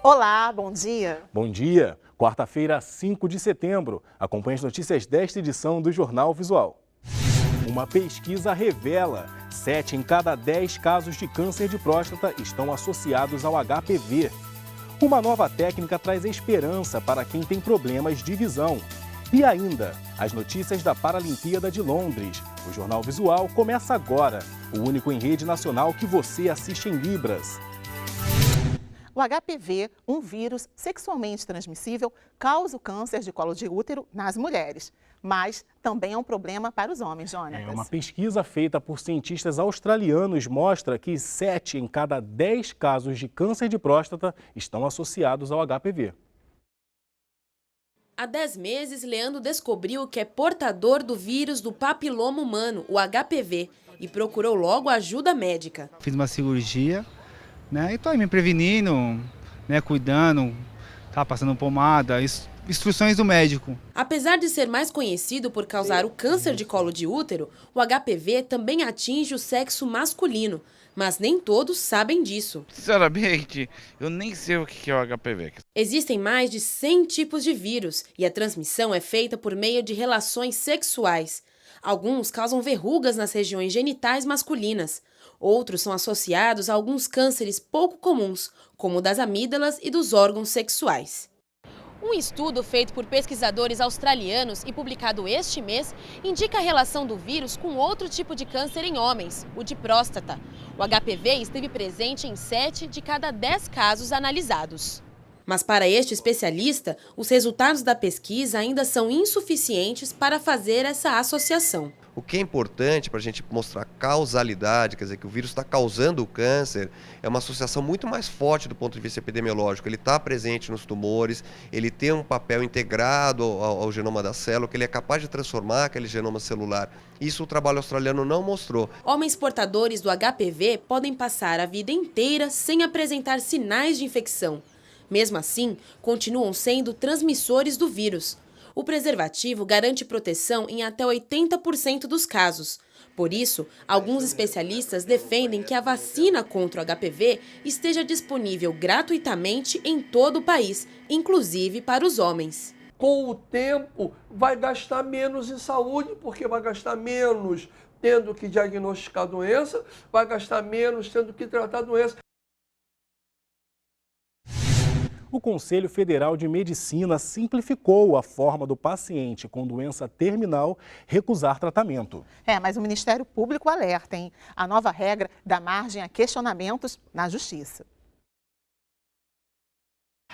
Olá, bom dia. Bom dia. Quarta-feira, 5 de setembro. Acompanhe as notícias desta edição do Jornal Visual. Uma pesquisa revela: 7 em cada 10 casos de câncer de próstata estão associados ao HPV. Uma nova técnica traz esperança para quem tem problemas de visão. E ainda, as notícias da Paralimpíada de Londres. O Jornal Visual começa agora, o único em rede nacional que você assiste em Libras. O HPV, um vírus sexualmente transmissível, causa o câncer de colo de útero nas mulheres. Mas também é um problema para os homens, Jonas. Uma pesquisa feita por cientistas australianos mostra que 7 em cada 10 casos de câncer de próstata estão associados ao HPV. Há 10 meses, Leandro descobriu que é portador do vírus do papiloma humano, o HPV, e procurou logo ajuda médica. Fiz uma cirurgia, e tô aí me prevenindo, cuidando, passando pomada, instruções do médico. Apesar de ser mais conhecido por causar o câncer de colo de útero, o HPV também atinge o sexo masculino, mas nem todos sabem disso. Sinceramente, eu nem sei o que é o HPV. Existem mais de 100 tipos de vírus e a transmissão é feita por meio de relações sexuais. Alguns causam verrugas nas regiões genitais masculinas. Outros são associados a alguns cânceres pouco comuns, como o das amígdalas e dos órgãos sexuais. Um estudo feito por pesquisadores australianos e publicado este mês indica a relação do vírus com outro tipo de câncer em homens, o de próstata. O HPV esteve presente em 7 de cada 10 casos analisados. Mas para este especialista, os resultados da pesquisa ainda são insuficientes para fazer essa associação. O que é importante para a gente mostrar causalidade, quer dizer, que o vírus está causando o câncer, é uma associação muito mais forte do ponto de vista epidemiológico. Ele está presente nos tumores, ele tem um papel integrado ao genoma da célula, que ele é capaz de transformar aquele genoma celular. Isso o trabalho australiano não mostrou. Homens portadores do HPV podem passar a vida inteira sem apresentar sinais de infecção. Mesmo assim, continuam sendo transmissores do vírus. O preservativo garante proteção em até 80% dos casos. Por isso, alguns especialistas defendem que a vacina contra o HPV esteja disponível gratuitamente em todo o país, inclusive para os homens. Com o tempo, vai gastar menos em saúde, porque vai gastar menos tendo que diagnosticar a doença, vai gastar menos tendo que tratar a doença. O Conselho Federal de Medicina simplificou a forma do paciente com doença terminal recusar tratamento. Mas o Ministério Público alerta, hein? A nova regra dá margem a questionamentos na Justiça.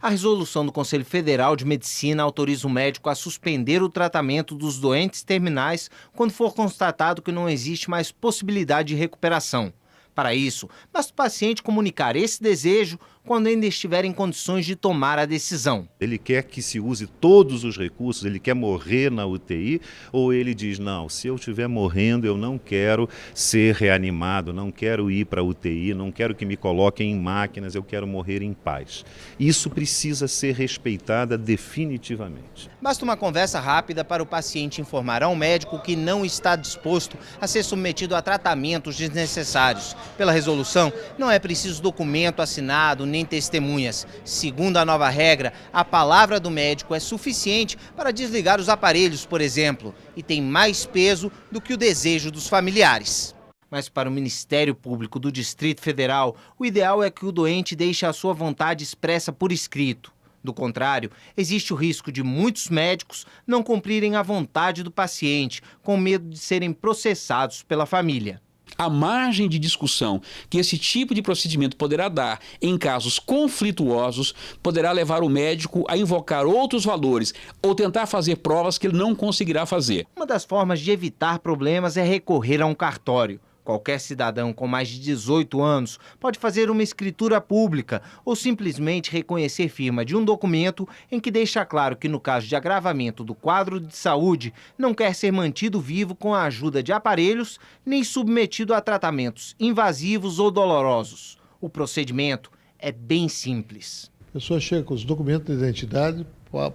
A resolução do Conselho Federal de Medicina autoriza o médico a suspender o tratamento dos doentes terminais quando for constatado que não existe mais possibilidade de recuperação. Para isso, basta o paciente comunicar esse desejo quando ainda estiver em condições de tomar a decisão. Ele quer que se use todos os recursos, ele quer morrer na UTI, ou ele diz, não, se eu estiver morrendo, eu não quero ser reanimado, não quero ir para a UTI, não quero que me coloquem em máquinas, eu quero morrer em paz. Isso precisa ser respeitada definitivamente. Basta uma conversa rápida para o paciente informar ao médico que não está disposto a ser submetido a tratamentos desnecessários. Pela resolução, não é preciso documento assinado nem testemunhas. Segundo a nova regra, a palavra do médico é suficiente para desligar os aparelhos, por exemplo, e tem mais peso do que o desejo dos familiares. Mas para o Ministério Público do Distrito Federal, o ideal é que o doente deixe a sua vontade expressa por escrito. Do contrário, existe o risco de muitos médicos não cumprirem a vontade do paciente, com medo de serem processados pela família. A margem de discussão que esse tipo de procedimento poderá dar em casos conflituosos poderá levar o médico a invocar outros valores ou tentar fazer provas que ele não conseguirá fazer. Uma das formas de evitar problemas é recorrer a um cartório. Qualquer cidadão com mais de 18 anos pode fazer uma escritura pública ou simplesmente reconhecer firma de um documento em que deixa claro que, no caso de agravamento do quadro de saúde, não quer ser mantido vivo com a ajuda de aparelhos nem submetido a tratamentos invasivos ou dolorosos. O procedimento é bem simples. A pessoa chega com os documentos de identidade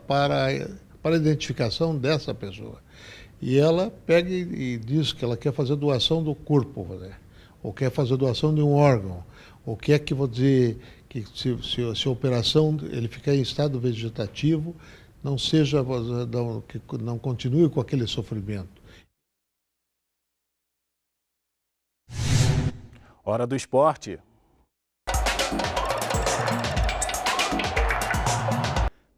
para a identificação dessa pessoa. E ela pega e diz que ela quer fazer doação do corpo, ou quer fazer doação de um órgão, ou quer que que se a operação ele ficar em estado vegetativo, não seja, que não continue com aquele sofrimento. Hora do esporte.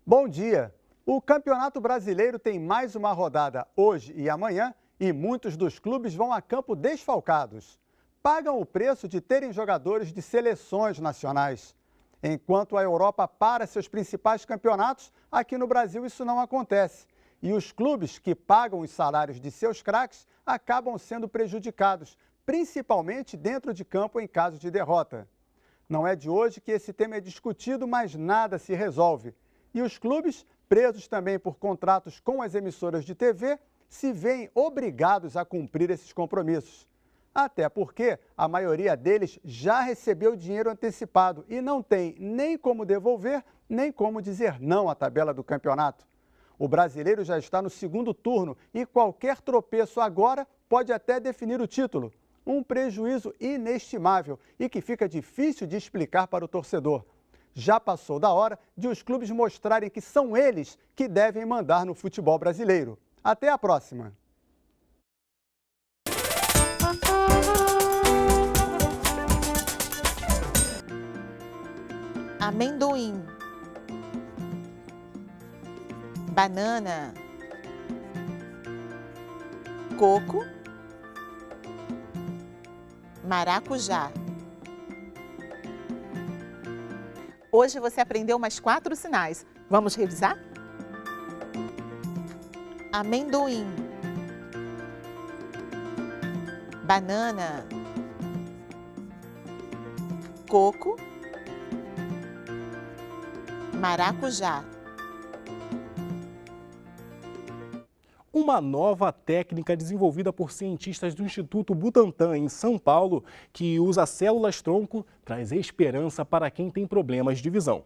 Bom dia! O Campeonato Brasileiro tem mais uma rodada hoje e amanhã e muitos dos clubes vão a campo desfalcados. Pagam o preço de terem jogadores de seleções nacionais. Enquanto a Europa para seus principais campeonatos, aqui no Brasil isso não acontece. E os clubes que pagam os salários de seus craques acabam sendo prejudicados, principalmente dentro de campo em caso de derrota. Não é de hoje que esse tema é discutido, mas nada se resolve. E os clubes, presos também por contratos com as emissoras de TV, se veem obrigados a cumprir esses compromissos. Até porque a maioria deles já recebeu dinheiro antecipado e não tem nem como devolver, nem como dizer não à tabela do campeonato. O brasileiro já está no segundo turno e qualquer tropeço agora pode até definir o título. Um prejuízo inestimável e que fica difícil de explicar para o torcedor. Já passou da hora de os clubes mostrarem que são eles que devem mandar no futebol brasileiro. Até a próxima! Amendoim, banana, coco, maracujá. Hoje você aprendeu mais 4 sinais. Vamos revisar? Amendoim, banana, coco, maracujá. Uma nova técnica desenvolvida por cientistas do Instituto Butantan, em São Paulo, que usa células-tronco, traz esperança para quem tem problemas de visão.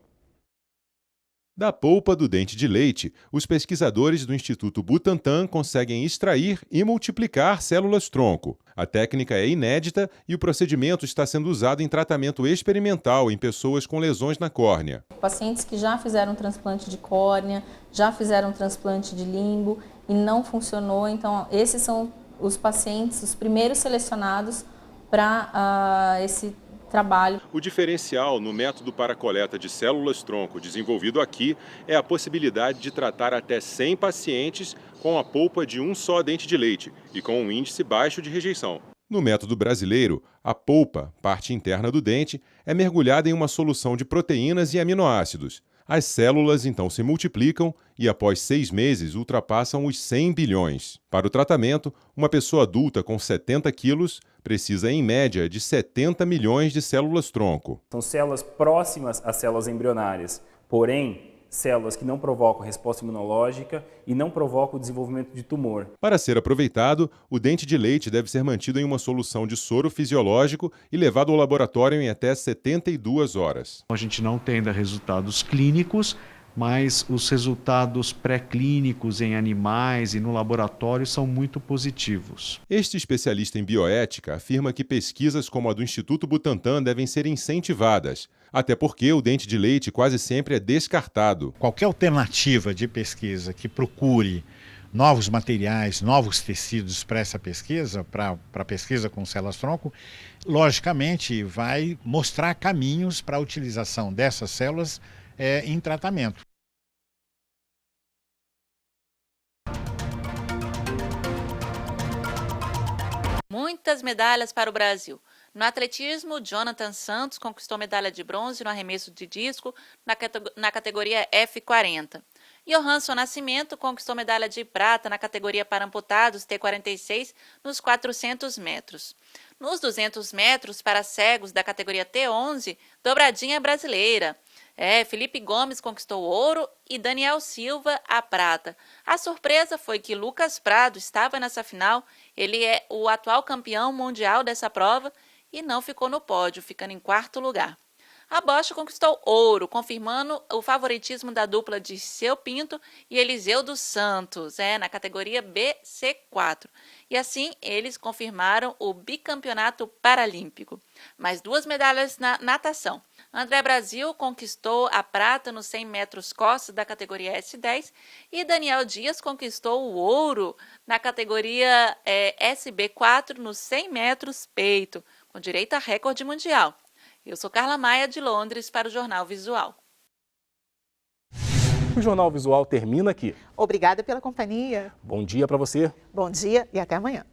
Da polpa do dente de leite, os pesquisadores do Instituto Butantan conseguem extrair e multiplicar células-tronco. A técnica é inédita e o procedimento está sendo usado em tratamento experimental em pessoas com lesões na córnea. Pacientes que já fizeram transplante de córnea, já fizeram transplante de limbo e não funcionou, então esses são os pacientes, os primeiros selecionados para esse trabalho. O diferencial no método para coleta de células-tronco desenvolvido aqui é a possibilidade de tratar até 100 pacientes com a polpa de um só dente de leite e com um índice baixo de rejeição. No método brasileiro, a polpa, parte interna do dente, é mergulhada em uma solução de proteínas e aminoácidos. As células então se multiplicam e, após 6 meses, ultrapassam os 100 bilhões. Para o tratamento, uma pessoa adulta com 70 quilos precisa, em média, de 70 milhões de células-tronco. São células próximas às células embrionárias, porém, células que não provocam resposta imunológica e não provocam o desenvolvimento de tumor. Para ser aproveitado, o dente de leite deve ser mantido em uma solução de soro fisiológico e levado ao laboratório em até 72 horas. A gente não tem ainda resultados clínicos, mas os resultados pré-clínicos em animais e no laboratório são muito positivos. Este especialista em bioética afirma que pesquisas como a do Instituto Butantan devem ser incentivadas, até porque o dente de leite quase sempre é descartado. Qualquer alternativa de pesquisa que procure novos materiais, novos tecidos para essa pesquisa, para a pesquisa com células-tronco, logicamente vai mostrar caminhos para a utilização dessas células em tratamento. Muitas medalhas para o Brasil. No atletismo, Jonathan Santos conquistou medalha de bronze no arremesso de disco na categoria F40. Johansson Nascimento conquistou medalha de prata na categoria para amputados T46 nos 400 metros. Nos 200 metros para cegos da categoria T11, dobradinha brasileira. Felipe Gomes conquistou o ouro e Daniel Silva a prata. A surpresa foi que Lucas Prado estava nessa final, ele é o atual campeão mundial dessa prova e não ficou no pódio, ficando em 4º lugar. A Bosch conquistou ouro, confirmando o favoritismo da dupla de Seu Pinto e Eliseu dos Santos, na categoria BC4. E assim, eles confirmaram o bicampeonato paralímpico. Mais 2 medalhas na natação. André Brasil conquistou a prata nos 100 metros costas da categoria S10 e Daniel Dias conquistou o ouro na categoria SB4 nos 100 metros peito, com direito a recorde mundial. Eu sou Carla Maia, de Londres, para o Jornal Visual. O Jornal Visual termina aqui. Obrigada pela companhia. Bom dia para você. Bom dia e até amanhã.